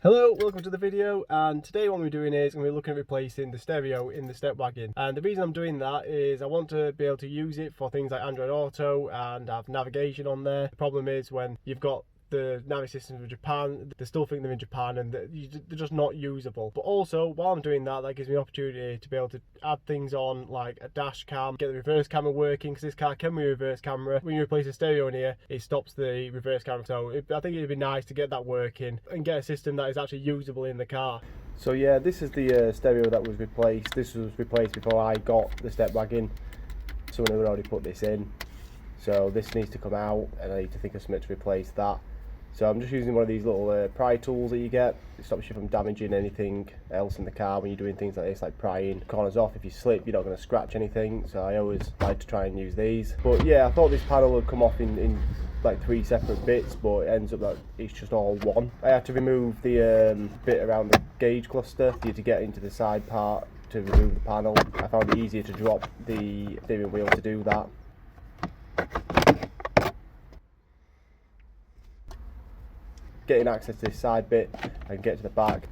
Hello, welcome to the video, and today what we're doing is I'm going to be looking at replacing the stereo in the Stepwagon. And the reason I'm doing that is I want to be able to use it for things like Android Auto and have navigation on there. The problem is when you've got the Navi systems in Japan, they still think they're in Japan and they're just not usable. But also, while I'm doing that, that gives me the opportunity to be able to add things on like a dash cam, get the reverse camera working, because this car can be a reverse camera. When you replace the stereo in here, it stops the reverse camera. So I think it'd be nice to get that working and get a system that is actually usable in the car. So yeah, this is the stereo that was replaced. This was replaced before I got the Stepwagon. Someone had already put this in. So this needs to come out and I need to think of something to replace that. So I'm just using one of these little pry tools that you get. It stops you from damaging anything else in the car when you're doing things like this, like prying corners off. If you slip, you're not going to scratch anything. So I always like to try and use these. But yeah, I thought this panel would come off in like 3 separate bits, but it ends up that it's just all one. I had to remove the bit around the gauge cluster for you to get into the side part to remove the panel. I found it easier to drop the steering wheel to do that. Getting access to this side bit, I can get to the back.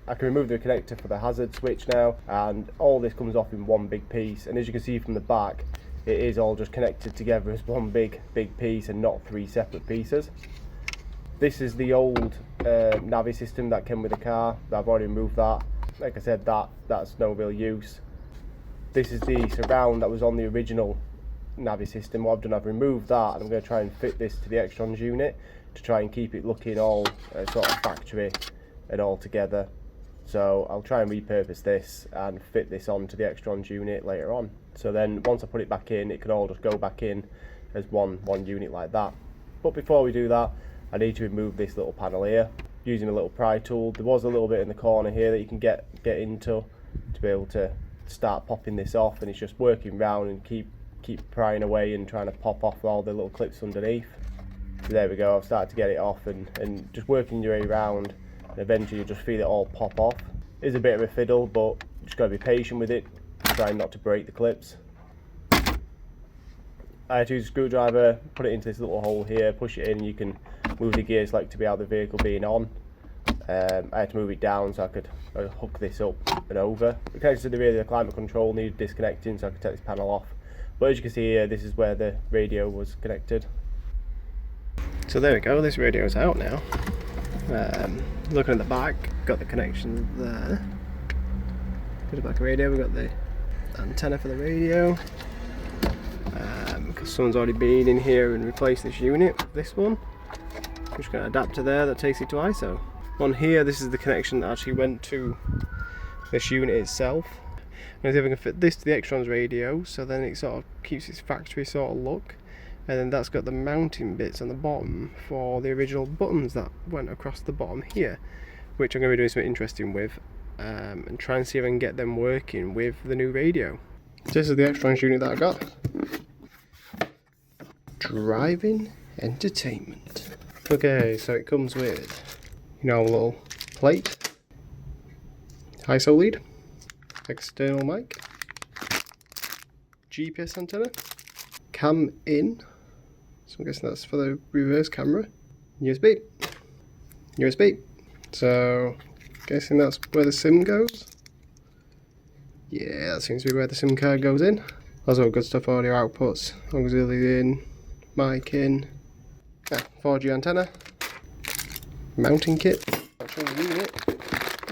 I can remove the connector for the hazard switch now, and all this comes off in one big piece. And as you can see from the back, it is all just connected together as one big piece and not 3 separate pieces. This is the old Navi system that came with the car. I've already removed that. Like I said, that's no real use. This is the surround that was on the original Navi system. What I've done, I've removed that, and I'm going to try and fit this to the Xtrons unit to try and keep it looking all sort of factory and all together. So I'll try and repurpose this and fit this onto the Xtrons unit later on. So then once I put it back in, it can all just go back in as one unit like that. But before we do that, I need to remove this little panel here using a little pry tool. There was a little bit in the corner here that you can get into to be able to start popping this off, and it's just working round and keep prying away and trying to pop off all the little clips underneath. So there we go, I've started to get it off and just working your way around, and eventually you just feel it all pop off. It's a bit of a fiddle, but you just got to be patient with it, trying not to break the clips. I had to use a screwdriver, put it into this little hole here, push it in, you can move the gears like to be out of the vehicle being on. I had to move it down so I could hook this up and over. The connection to the rear of the climate control needed disconnecting so I could take this panel off. But as you can see here, this is where the radio was connected. So there we go, this radio's out now. Looking at the back, got the connection there. Got the back radio, we've got the antenna for the radio. Because someone's already been in here and replaced this unit with this one. I'm just got an adapter there that takes it to ISO. On here, this is the connection that actually went to this unit itself. And if I can fit this to the Xtrons radio, so then it sort of keeps its factory sort of look. And then that's got the mounting bits on the bottom for the original buttons that went across the bottom here, which I'm going to be doing something interesting with, and try and see if I can get them working with the new radio. So this is the Xtrons unit that I got. Driving entertainment. Okay, so it comes with, a little plate, ISO lead, external mic, GPS antenna, cam in, so I'm guessing that's for the reverse camera, USB, so guessing that's where the SIM goes. Yeah, that seems to be where the SIM card goes in. Lots of good stuff, audio outputs, auxiliary in, mic in, 4G antenna, mounting kit, actual unit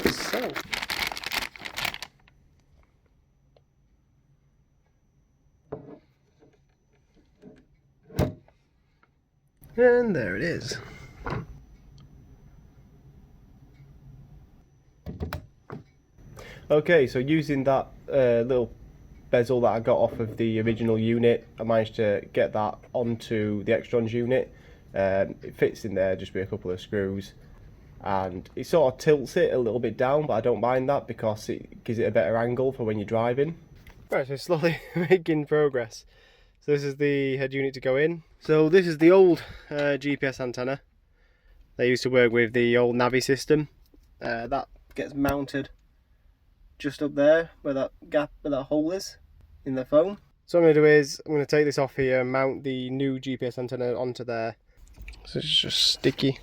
itself. And there it is. Okay, so using that little bezel that I got off of the original unit, I managed to get that onto the Xtrons unit. It fits in there just with a couple of screws, and it sort of tilts it a little bit down, but I don't mind that because it gives it a better angle for when you're driving. Right, so slowly making progress. So this is the head unit to go in. So this is the old GPS antenna. They used to work with the old Navi system. That gets mounted just up there where that gap, where that hole is in the foam. So what I'm going to do is I'm going to take this off here and mount the new GPS antenna onto there. So it's just sticky.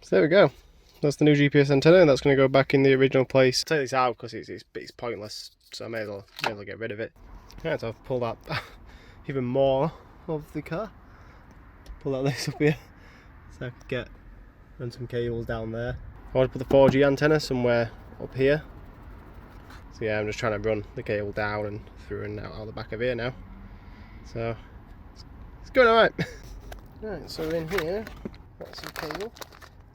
So there we go. That's the new GPS antenna, and that's going to go back in the original place. I'll take this out because it's pointless, so I may as well get rid of it. Right, so I've pulled out even more of the car. Pull out this up here, so I could run some cables down there. I want to put the 4G antenna somewhere up here. So yeah, I'm just trying to run the cable down and through and out the back of here now. So it's going alright. Right, so in here, that's some cable.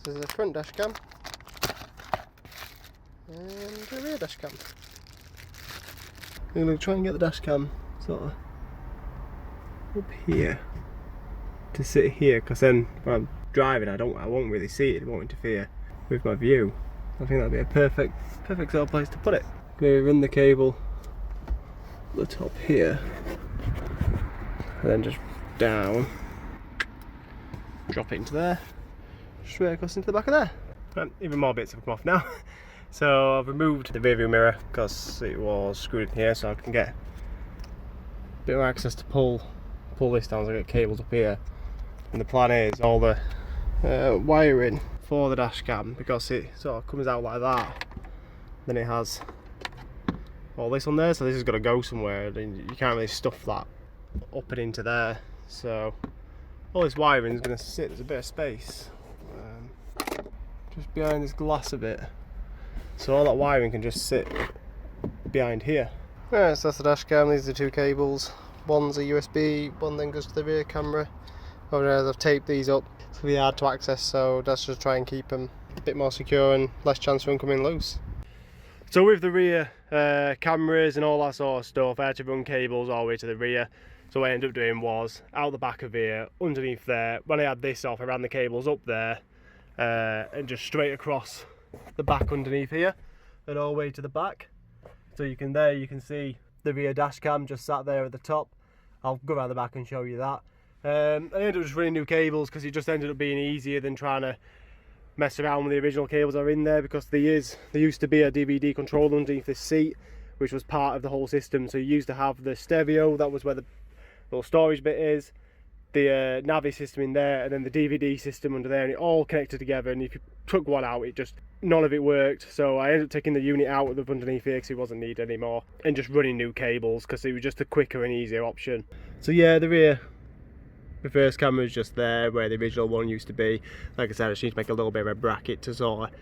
This is a front dash cam and a rear dash cam. I'm going to try and get the dash cam sort of up here to sit here, because then when I'm driving I won't really see it. It won't interfere with my view. I think that'd be a perfect sort of place to put it. I'm going to run the cable at the top here and then just down, drop it into there, straight across into the back of there. And even more bits have come off now. So I've removed the rear view mirror because it was screwed in here, so I can get a bit more access to pull this down. So I get cables up here, and the plan is all the wiring for the dash cam, because it sort of comes out like that. Then it has all this on there, so this is going to go somewhere, and you can't really stuff that up and into there. So all this wiring is going to sit. There's a bit of space just behind this glass a bit, so all that wiring can just sit behind here. Right, so that's the dash cam. These are the two cables. One's a USB, one then goes to the rear camera. I've taped these up. It's really hard to access, so that's just try and keep them a bit more secure and less chance of them coming loose. So with the rear cameras and all that sort of stuff, I had to run cables all the way to the rear. So what I ended up doing was, out the back of here, underneath there, when I had this off, I ran the cables up there and just straight across the back underneath here and all the way to the back. So you can see the rear dash cam just sat there at the top. I'll go around the back and show you that. I ended up just running new cables because it just ended up being easier than trying to mess around with the original cables that are in there, because there used to be a DVD controller underneath this seat, which was part of the whole system. So you used to have the stereo, that was where the little storage bit is, the Navi system in there, and then the DVD system under there, and it all connected together. And if you took one out, none of it worked. So I ended up taking the unit out of underneath here because it wasn't needed anymore, and just running new cables because it was just a quicker and easier option. So yeah, the rear reverse camera is just there where the original one used to be. Like I said, I just need to make a little bit of a bracket to sort of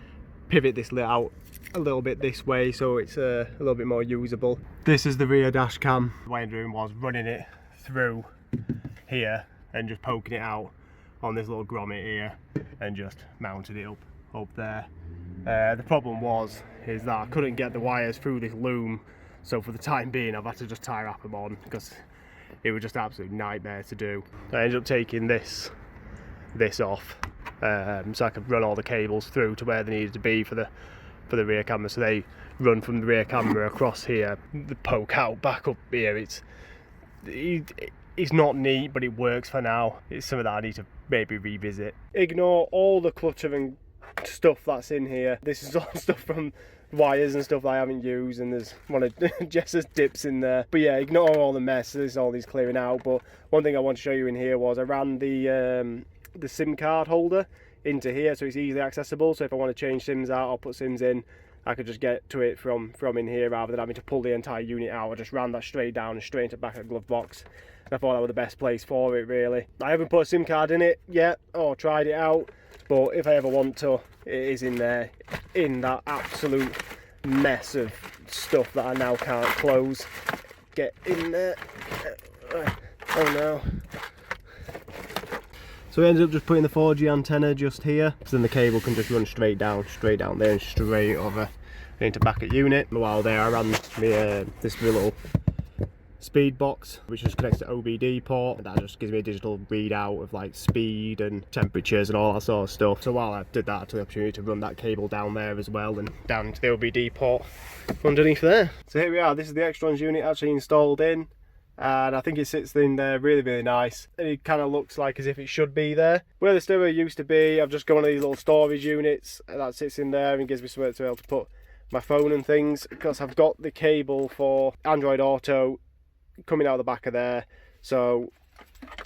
pivot this out a little bit this way so it's a little bit more usable. This is the rear dash cam. What I'm doing was running it through here and just poking it out on this little grommet here and just mounted it up there. The problem is that I couldn't get the wires through this loom, so for the time being I've had to just tie wrap them on because it was just an absolute nightmare to do. I ended up taking this off so I could run all the cables through to where they needed to be for the rear camera. So they run from the rear camera across here, the poke out back up here. It's not neat, but it works for now. It's something that I need to maybe revisit. Ignore all the clutter and stuff that's in here. This is all stuff from wires and stuff that I haven't used, and there's one of Jess's dips in there. But yeah, ignore all the mess. This is all these clearing out. But one thing I want to show you in here was I ran the SIM card holder into here, so it's easily accessible. So if I want to change SIMs out or put SIMs in, I could just get to it from in here rather than having to pull the entire unit out. I just ran that straight down and straight into the back of the glove box. And I thought that was the best place for it, really. I haven't put a SIM card in it yet or tried it out, but if I ever want to, it is in there, in that absolute mess of stuff that I now can't close. Get in there. Oh no. So we ended up just putting the 4G antenna just here, so then the cable can just run straight down there and straight over into back at unit. While there I ran this little speed box which just connects to OBD port. That just gives me a digital readout of like speed and temperatures and all that sort of stuff. So while I did that, I took the opportunity to run that cable down there as well and down into the OBD port underneath there. So here we are. This is the Xtrons unit actually installed in, and I think it sits in there really nice, and it kind of looks like as if it should be there. Where the stereo used to be, I've just got one of these little storage units that sits in there and gives me somewhere to be able to put my phone and things, because I've got the cable for Android Auto coming out the back of there. So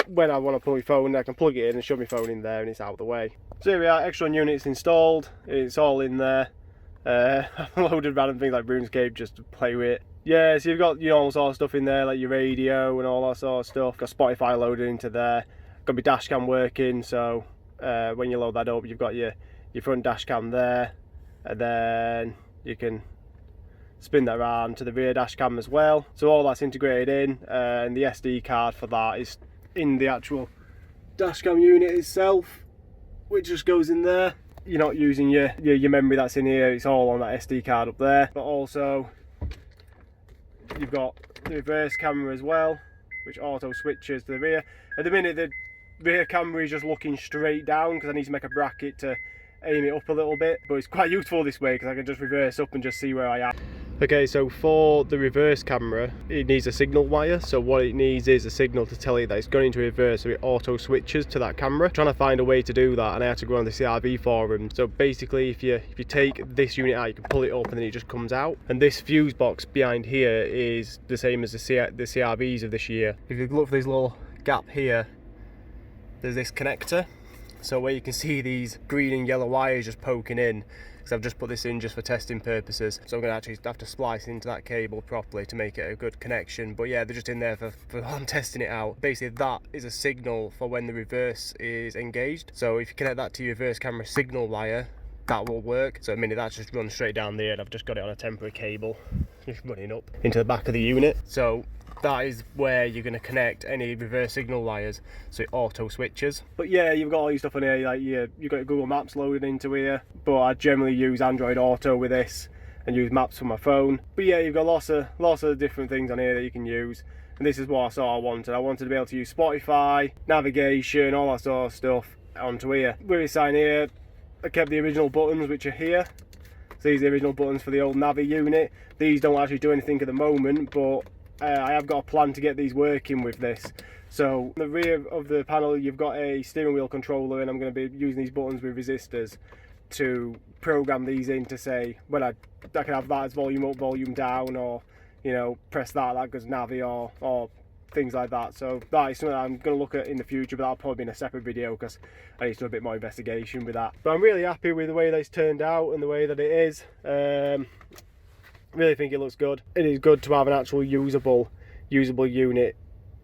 when I want to plug my phone, I can plug it in and shove my phone in there and it's out of the way. So here we are, Xtron unit's installed, it's all in there. I've loaded random things like RuneScape just to play with. Yeah, so you've got, you know, all sort of stuff in there, like your radio and all that sort of stuff. Got Spotify loaded into there. Got my dash cam working, so when you load that up, you've got your front dash cam there, and then you can spin that around to the rear dash cam as well. So all that's integrated in, and the SD card for that is in the actual dash cam unit itself, which just goes in there. You're not using your memory that's in here, it's all on that SD card up there. But also you've got the reverse camera as well, which auto switches to the rear. At the minute the rear camera is just looking straight down because I need to make a bracket to aim it up a little bit, but it's quite useful this way because I can just reverse up and just see where I am. Okay, so for the reverse camera, it needs a signal wire. So what it needs is a signal to tell it that it's going into reverse, so it auto switches to that camera. I'm trying to find a way to do that, and I had to go on the CRV forum. So basically, if you take this unit out, you can pull it up and then it just comes out. And this fuse box behind here is the same as the CRVs of this year. If you look for this little gap here, there's this connector. So where you can see these green and yellow wires just poking in, because I've just put this in just for testing purposes. So I'm going to actually have to splice into that cable properly to make it a good connection. But yeah, they're just in there for I'm testing it out. Basically that is a signal for when the reverse is engaged. So if you connect that to your reverse camera signal wire, that will work. So at the minute that's just run straight down there, and I've just got it on a temporary cable, just running up into the back of the unit. So that is where you're going to connect any reverse signal wires, so it auto switches. But yeah, you've got all your stuff on here, like you've got your Google Maps loaded into here, but I generally use Android Auto with this and use maps from my phone. But yeah, you've got lots of different things on here that you can use, and this is what I saw I wanted. I wanted to be able to use Spotify, navigation, all that sort of stuff onto here. With this sign here, I kept the original buttons which are here. So these are the original buttons for the old Navi unit. These don't actually do anything at the moment, but I have got a plan to get these working with this. So on the rear of the panel you've got a steering wheel controller, and I'm going to be using these buttons with resistors to program these in to say when I can have that as volume up, volume down, or you know, press that goes Navi, or things like that. So that is something I'm going to look at in the future, but that'll probably be in a separate video because I need to do a bit more investigation with that. But I'm really happy with the way that it's turned out and the way that it is. Really think it looks good. It is good to have an actual usable unit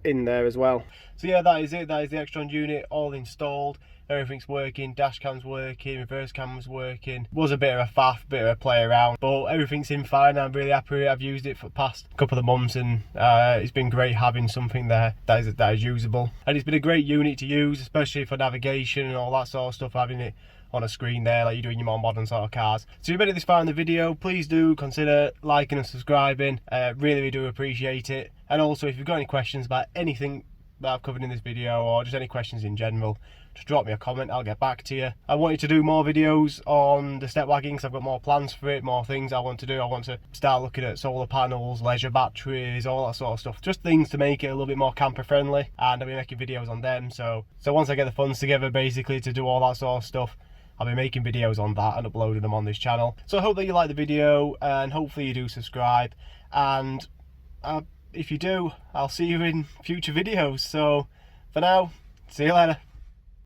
in there as well. So yeah, that is it. That is the Xtron unit all installed. Everything's working, dash cam's working, reverse cam's working. Was a bit of a faff, bit of a play around, but everything's in fine. I'm really happy with it. I've used it for the past couple of months, and it's been great having something there that is usable. And it's been a great unit to use, especially for navigation and all that sort of stuff, having it on a screen there like you do in your more modern sort of cars. So if you've made it this far in the video, please do consider liking and subscribing. Really do appreciate it. And also, if you've got any questions about anything that I've covered in this video, or just any questions in general, just drop me a comment, I'll get back to you. I wanted to do more videos on the Stepwagon because I've got more plans for it, more things I want to do. I want to start looking at solar panels, leisure batteries, all that sort of stuff. Just things to make it a little bit more camper friendly, and I'll be making videos on them. So once I get the funds together basically to do all that sort of stuff, I'll be making videos on that and uploading them on this channel. So I hope that you like the video, and hopefully you do subscribe. And if you do, I'll see you in future videos. So for now, see you later.